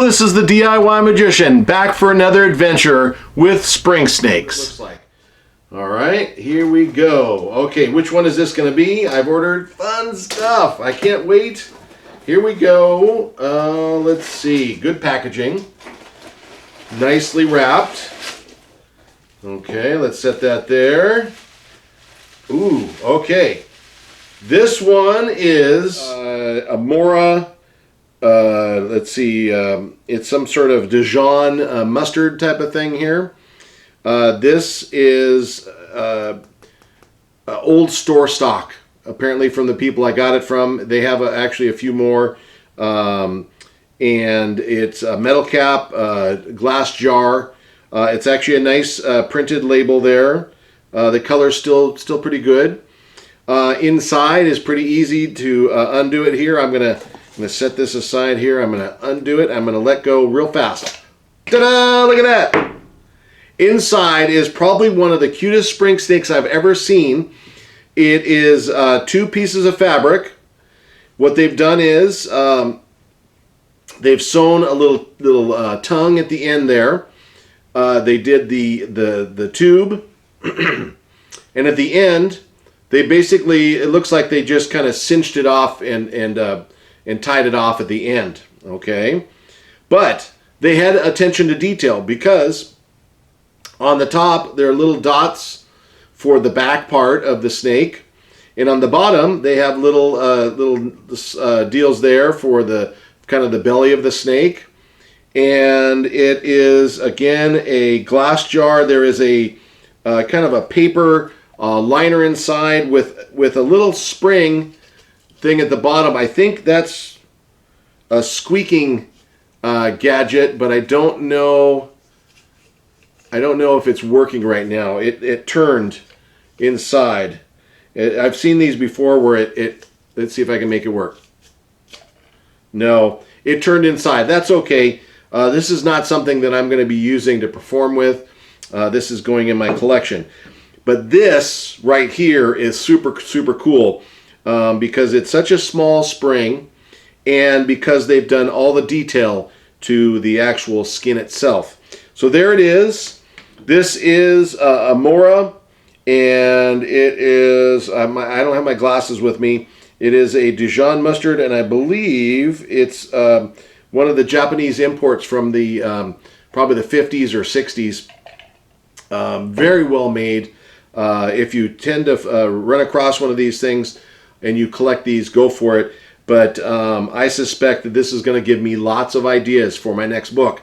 this is the DIY Magician, back for another adventure with spring snakes. Looks like. All right, here we go. Okay, which one is this going to be? I've ordered fun stuff. I can't wait. Here we go. Let's see. Good packaging. Nicely wrapped. Okay, let's set that there. Ooh, okay. This one is Amora. Let's see. It's some sort of Dijon mustard type of thing here. This is old store stock, apparently from the people I got it from. They have actually a few more. And it's a metal cap, glass jar. It's actually a nice printed label there. The color's still pretty good. Inside is pretty easy to undo it here. I'm gonna set this aside here. I'm gonna undo it. I'm gonna let go real fast. Ta-da! Look at that. Inside is probably one of the cutest spring snakes I've ever seen. It is 2 pieces of fabric. What they've done is they've sewn a little tongue at the end there. They did the tube, and at the end, they basically, it looks like they just kind of cinched it off and tied it off at the end. Okay, but they had attention to detail because on the top there are little dots for the back part of the snake, and on the bottom they have little deals there for the kind of the belly of the snake. And it is again a glass jar. There is a kind of a paper liner inside with a little spring thing at the bottom. I think that's a squeaking gadget, but I don't know if it's working right now. It turned inside. I've seen these before where let's see if I can make it work. No, it turned inside. That's okay. This is not something that I'm going to be using to perform with. This is going in my collection. But this right here is super cool because it's such a small spring, and because they've done all the detail to the actual skin itself. So there it is. This is Amora, and it is, I don't have my glasses with me. It is a Dijon mustard, and I believe it's one of the Japanese imports from the probably the 50s or 60s. Very well made. If you tend to run across one of these things and you collect these, go for it. But I suspect that this is going to give me lots of ideas for my next book.